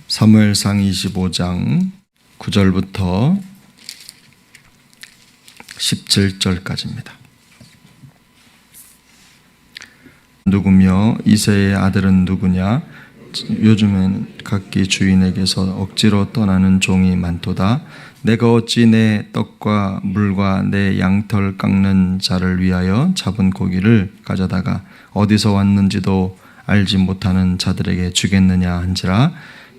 사무엘상 25장 9절부터 17절까지입니다. 누구며 이새의 아들은 누구냐? 요즘엔 각기 주인에게서 억지로 떠나는 종이 많도다. 내가 어찌 내 떡과 물과 내 양털 깎는 자를 위하여 잡은 고기를 가져다가 어디서 왔는지도 알지 못하는 자들에게 주겠느냐 한지라.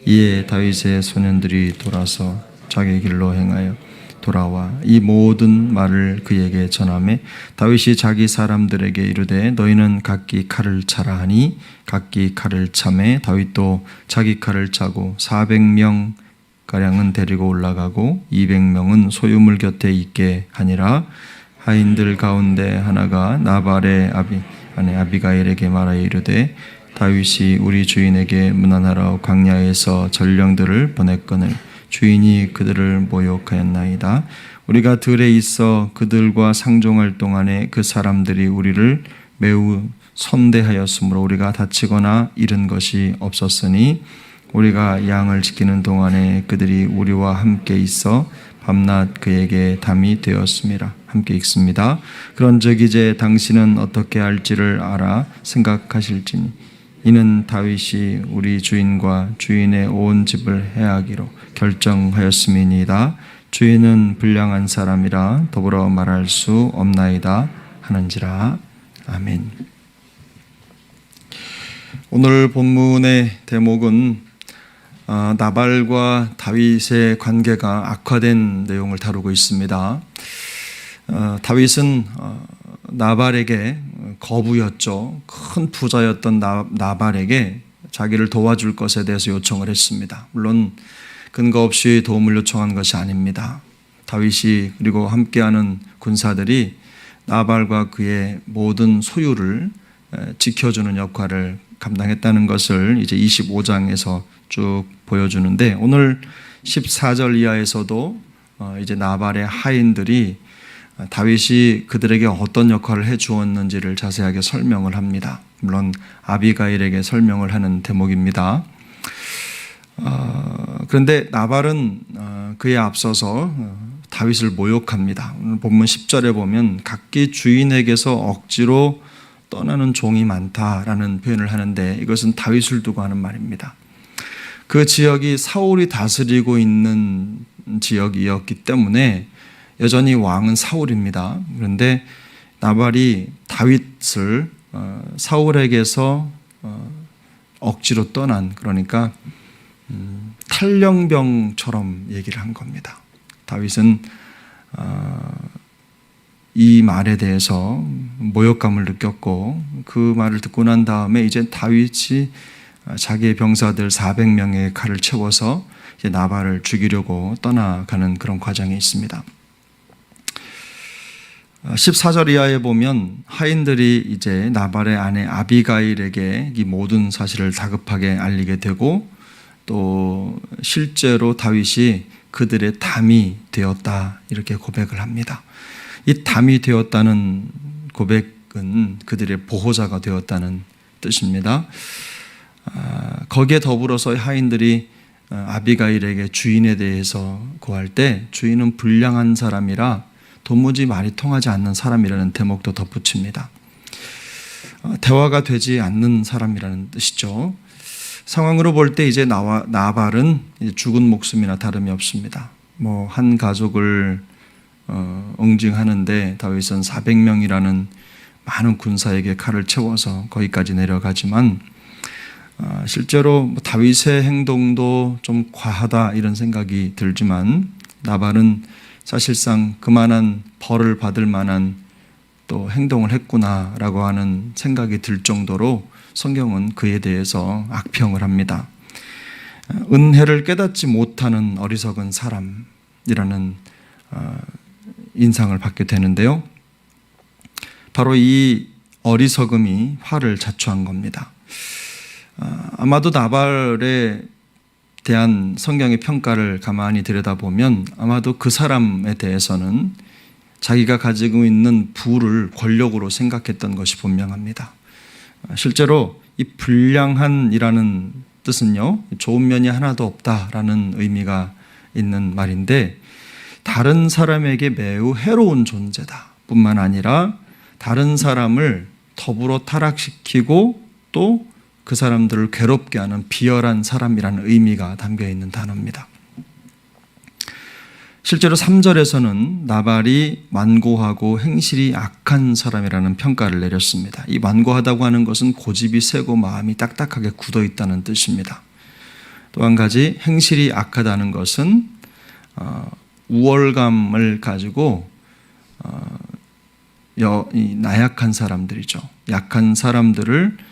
이에 다윗의 소년들이 돌아서 자기 길로 행하여 돌아와 이 모든 말을 그에게 전하매 다윗이 자기 사람들에게 이르되 너희는 각기 칼을 차라 하니 각기 칼을 차매 다윗도 자기 칼을 차고 400명 가량은 데리고 올라가고 200명은 소유물 곁에 있게 하니라. 하인들 가운데 하나가 나발의 아내 아비가일에게 말하여 이르되 다윗이 우리 주인에게 문안하러 광야에서 전령들을 보냈거늘 주인이 그들을 모욕하였나이다. 우리가 들에 있어 그들과 상종할 동안에 그 사람들이 우리를 매우 선대하였으므로 우리가 다치거나 잃은 것이 없었으니 우리가 양을 지키는 동안에 그들이 우리와 함께 있어 밤낮 그에게 담이 되었습니다. 함께 읽습니다. 그런즉 이제 당신은 어떻게 할지를 알아 생각하실지니 이는 다윗이 우리 주인과 주인의 온 집을 해하기로 결정하였음이니이다. 주인은 불량한 사람이라 더불어 말할 수 없나이다 하는지라. 아멘. 오늘 본문의 대목은 나발과 다윗의 관계가 악화된 내용을 다루고 있습니다. 다윗은 나발에게 거부였죠. 큰 부자였던 나발에게 자기를 도와줄 것에 대해서 요청을 했습니다. 물론 근거 없이 도움을 요청한 것이 아닙니다. 다윗이 그리고 함께하는 군사들이 나발과 그의 모든 소유를 지켜주는 역할을 감당했다는 것을 이제 25장에서 쭉 보여주는데 오늘 14절 이하에서도 이제 나발의 하인들이 다윗이 그들에게 어떤 역할을 해 주었는지를 자세하게 설명을 합니다. 물론 아비가일에게 설명을 하는 대목입니다. 그런데 나발은 그에 앞서서 다윗을 모욕합니다. 오늘 본문 10절에 보면 각기 주인에게서 억지로 떠나는 종이 많다라는 표현을 하는데 이것은 다윗을 두고 하는 말입니다. 그 지역이 사울이 다스리고 있는 지역이었기 때문에 여전히 왕은 사울입니다. 그런데 나발이 다윗을 사울에게서 억지로 떠난, 그러니까 탈영병처럼 얘기를 한 겁니다. 다윗은 이 말에 대해서 모욕감을 느꼈고 그 말을 듣고 난 다음에 이제 다윗이 자기의 병사들 400명의 칼을 채워서 이제 나발을 죽이려고 떠나가는 그런 과정이 있습니다. 14절 이하에 보면 하인들이 이제 나발의 아내 아비가일에게 이 모든 사실을 다급하게 알리게 되고 또 실제로 다윗이 그들의 담이 되었다 이렇게 고백을 합니다. 이 담이 되었다는 고백은 그들의 보호자가 되었다는 뜻입니다. 거기에 더불어서 하인들이 아비가일에게 주인에 대해서 고할 때 주인은 불량한 사람이라 도무지 말이 통하지 않는 사람이라는 대목도 덧붙입니다. 대화가 되지 않는 사람이라는 뜻이죠. 상황으로 볼 때 이제 나발은 죽은 목숨이나 다름이 없습니다. 한 가족을 응징하는데 다윗은 400명이라는 많은 군사에게 칼을 채워서 거기까지 내려가지만 실제로 다윗의 행동도 좀 과하다 이런 생각이 들지만 나발은 사실상 그만한 벌을 받을 만한 또 행동을 했구나라고 하는 생각이 들 정도로 성경은 그에 대해서 악평을 합니다. 은혜를 깨닫지 못하는 어리석은 사람이라는 인상을 받게 되는데요. 바로 이 어리석음이 화를 자초한 겁니다. 아마도 나발에 대한 성경의 평가를 가만히 들여다보면 아마도 그 사람에 대해서는 자기가 가지고 있는 부를 권력으로 생각했던 것이 분명합니다. 실제로 이 불량한이라는 뜻은요, 좋은 면이 하나도 없다라는 의미가 있는 말인데, 다른 사람에게 매우 해로운 존재다 뿐만 아니라 다른 사람을 더불어 타락시키고 또 그 사람들을 괴롭게 하는 비열한 사람이라는 의미가 담겨 있는 단어입니다. 실제로 3절에서는 나발이 완고하고 행실이 악한 사람이라는 평가를 내렸습니다. 이 완고하다고 하는 것은 고집이 세고 마음이 딱딱하게 굳어 있다는 뜻입니다. 또 한 가지 행실이 악하다는 것은 우월감을 가지고 나약한 사람들이죠. 약한 사람들을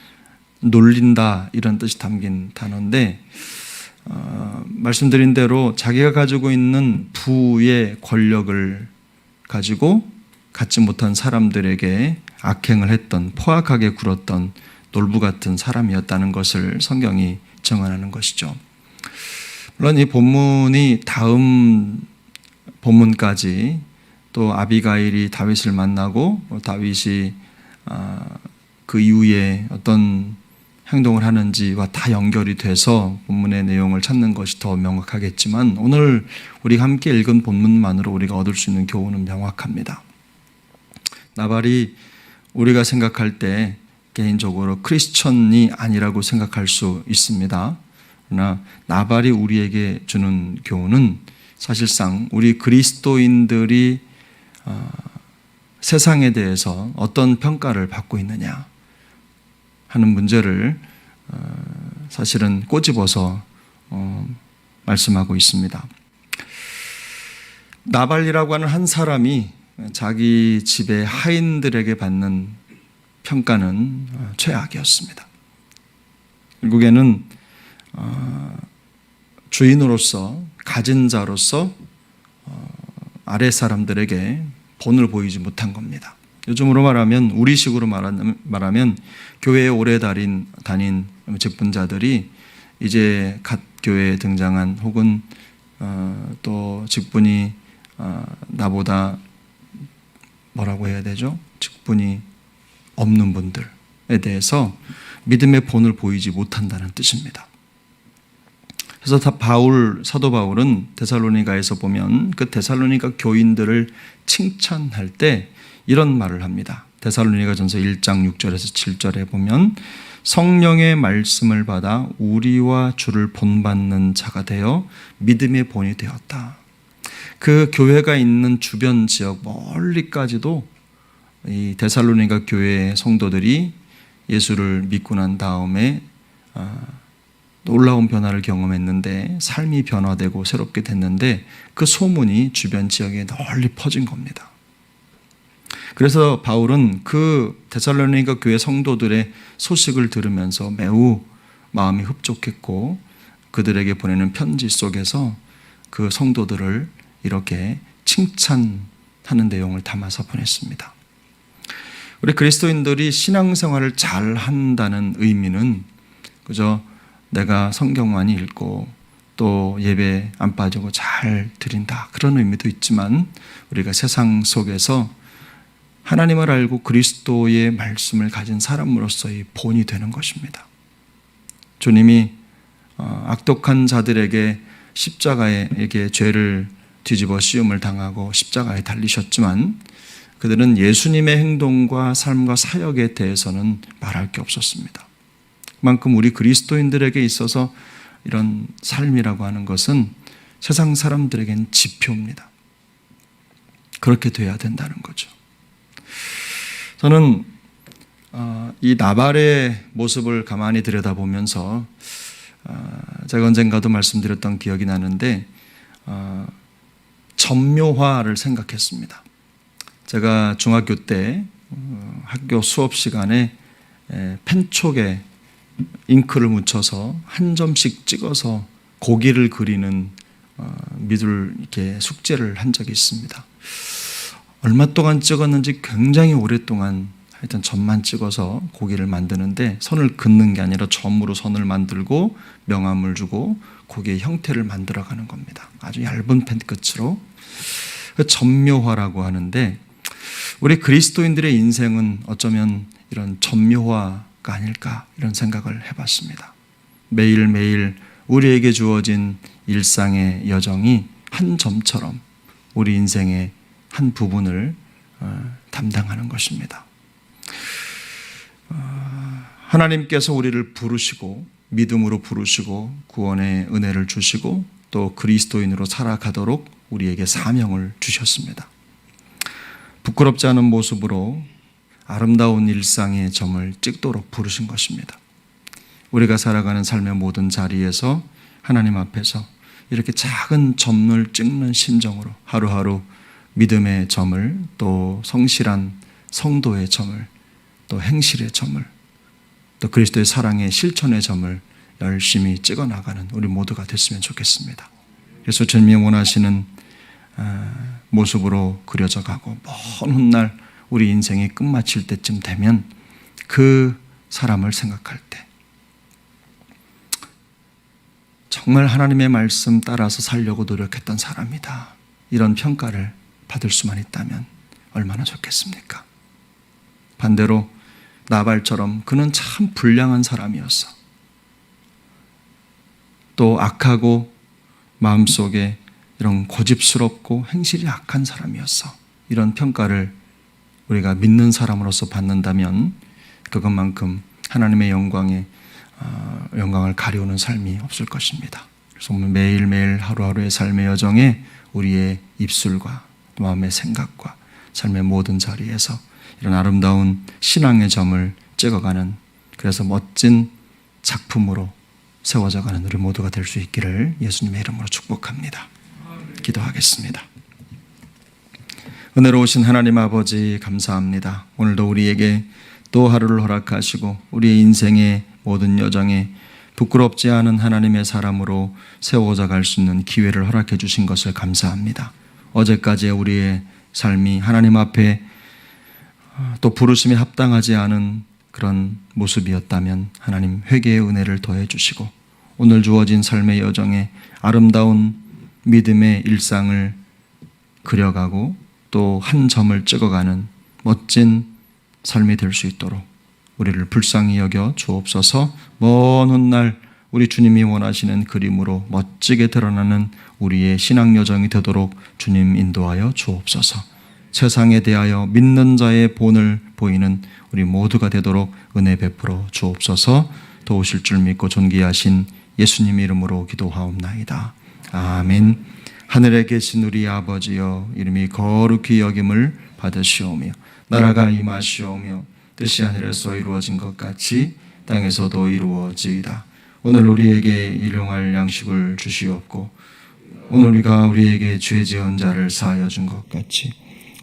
놀린다, 이런 뜻이 담긴 단어인데, 말씀드린 대로 자기가 가지고 있는 부의 권력을 가지고 갖지 못한 사람들에게 악행을 했던, 포악하게 굴었던 놀부 같은 사람이었다는 것을 성경이 증언하는 것이죠. 물론 이 본문이 다음 본문까지 또 아비가일이 다윗을 만나고 다윗이 그 이후에 어떤 행동을 하는지와 다 연결이 돼서 본문의 내용을 찾는 것이 더 명확하겠지만, 오늘 우리가 함께 읽은 본문만으로 우리가 얻을 수 있는 교훈은 명확합니다. 나발이 우리가 생각할 때 개인적으로 크리스천이 아니라고 생각할 수 있습니다. 그러나 나발이 우리에게 주는 교훈은 사실상 우리 그리스도인들이 세상에 대해서 어떤 평가를 받고 있느냐 하는 문제를 사실은 꼬집어서 말씀하고 있습니다. 나발이라고 하는 한 사람이 자기 집의 하인들에게 받는 평가는 최악이었습니다. 결국에는 주인으로서, 가진 자로서 아래 사람들에게 본을 보이지 못한 겁니다. 요즘으로 말하면, 우리식으로 말하면 교회에 오래 다닌 직분자들이 이제 갓 교회에 등장한, 혹은 또 직분이 나보다 뭐라고 해야 되죠? 직분이 없는 분들에 대해서 믿음의 본을 보이지 못한다는 뜻입니다. 그래서 사도 바울은 데살로니가에서 보면 그 데살로니가 교인들을 칭찬할 때 이런 말을 합니다. 데살로니가전서 1장 6절에서 7절에 보면, 성령의 말씀을 받아 우리와 주를 본받는 자가 되어 믿음의 본이 되었다. 그 교회가 있는 주변 지역 멀리까지도 이 데살로니가 교회의 성도들이 예수를 믿고 난 다음에 놀라운 변화를 경험했는데, 삶이 변화되고 새롭게 됐는데, 그 소문이 주변 지역에 널리 퍼진 겁니다. 그래서 바울은 그 데살로니가 교회 성도들의 소식을 들으면서 매우 마음이 흡족했고, 그들에게 보내는 편지 속에서 그 성도들을 이렇게 칭찬하는 내용을 담아서 보냈습니다. 우리 그리스도인들이 신앙생활을 잘 한다는 의미는 그저 내가 성경만 읽고 또 예배 안 빠지고 잘 드린다, 그런 의미도 있지만, 우리가 세상 속에서 하나님을 알고 그리스도의 말씀을 가진 사람으로서의 본이 되는 것입니다. 주님이 악독한 자들에게 십자가에게 죄를 뒤집어 씌움을 당하고 십자가에 달리셨지만, 그들은 예수님의 행동과 삶과 사역에 대해서는 말할 게 없었습니다. 그만큼 우리 그리스도인들에게 있어서 이런 삶이라고 하는 것은 세상 사람들에게는 지표입니다. 그렇게 돼야 된다는 거죠. 저는 이 나발의 모습을 가만히 들여다보면서 제가 언젠가도 말씀드렸던 기억이 나는데, 점묘화를 생각했습니다. 제가 중학교 때 학교 수업 시간에 펜촉에 잉크를 묻혀서 한 점씩 찍어서 고기를 그리는 미술 이렇게 숙제를 한 적이 있습니다. 얼마 동안 찍었는지 굉장히 오랫동안 하여튼 점만 찍어서 고기를 만드는데, 선을 긋는 게 아니라 점으로 선을 만들고 명암을 주고 고기의 형태를 만들어가는 겁니다. 아주 얇은 펜 끝으로. 점묘화라고 하는데, 우리 그리스도인들의 인생은 어쩌면 이런 점묘화가 아닐까, 이런 생각을 해봤습니다. 매일매일 우리에게 주어진 일상의 여정이 한 점처럼 우리 인생의 한 부분을 담당하는 것입니다. 하나님께서 우리를 부르시고 믿음으로 부르시고 구원의 은혜를 주시고 또 그리스도인으로 살아가도록 우리에게 사명을 주셨습니다. 부끄럽지 않은 모습으로 아름다운 일상의 점을 찍도록 부르신 것입니다. 우리가 살아가는 삶의 모든 자리에서 하나님 앞에서 이렇게 작은 점을 찍는 심정으로 하루하루 믿음의 점을, 또 성실한 성도의 점을, 또 행실의 점을, 또 그리스도의 사랑의 실천의 점을 열심히 찍어나가는 우리 모두가 됐으면 좋겠습니다. 그래서 주님이 원하시는 모습으로 그려져 가고 먼 훗날 우리 인생이 끝마칠 때쯤 되면 그 사람을 생각할 때 정말 하나님의 말씀 따라서 살려고 노력했던 사람이다, 이런 평가를 받을 수만 있다면 얼마나 좋겠습니까? 반대로 나발처럼 그는 참 불량한 사람이었어, 또 악하고 마음속에 이런 고집스럽고 행실이 악한 사람이었어, 이런 평가를 우리가 믿는 사람으로서 받는다면 그것만큼 하나님의 영광을 가려우는 삶이 없을 것입니다. 그래서 매일매일 하루하루의 삶의 여정에 우리의 입술과 마음의 생각과 삶의 모든 자리에서 이런 아름다운 신앙의 점을 찍어가는, 그래서 멋진 작품으로 세워져가는 우리 모두가 될 수 있기를 예수님의 이름으로 축복합니다. 기도하겠습니다. 은혜로우신 하나님 아버지, 감사합니다. 오늘도 우리에게 또 하루를 허락하시고 우리의 인생의 모든 여정에 부끄럽지 않은 하나님의 사람으로 세워져 갈 수 있는 기회를 허락해 주신 것을 감사합니다. 어제까지의 우리의 삶이 하나님 앞에 또 부르심에 합당하지 않은 그런 모습이었다면 하나님 회개의 은혜를 더해 주시고 오늘 주어진 삶의 여정에 아름다운 믿음의 일상을 그려가고 또 한 점을 찍어가는 멋진 삶이 될 수 있도록 우리를 불쌍히 여겨 주옵소서. 먼 훗날 우리 주님이 원하시는 그림으로 멋지게 드러나는 우리의 신앙 여정이 되도록 주님 인도하여 주옵소서. 세상에 대하여 믿는 자의 본을 보이는 우리 모두가 되도록 은혜 베풀어 주옵소서. 도우실 줄 믿고 존귀하신 예수님 이름으로 기도하옵나이다. 아멘. 하늘에 계신 우리 아버지여, 이름이 거룩히 여김을 받으시오며 나라가 임하시오며 뜻이 하늘에서 이루어진 것 같이 땅에서도 이루어지이다. 오늘 우리에게 일용할 양식을 주시옵고 오늘 우리에게 죄 지은 자를 사하여 준 것 같이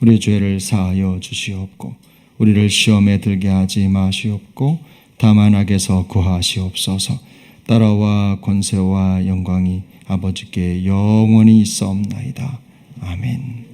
우리의 죄를 사하여 주시옵고 우리를 시험에 들게 하지 마시옵고 다만 악에서 구하시옵소서. 나라와 권세와 영광이 아버지께 영원히 있사옵나이다. 아멘.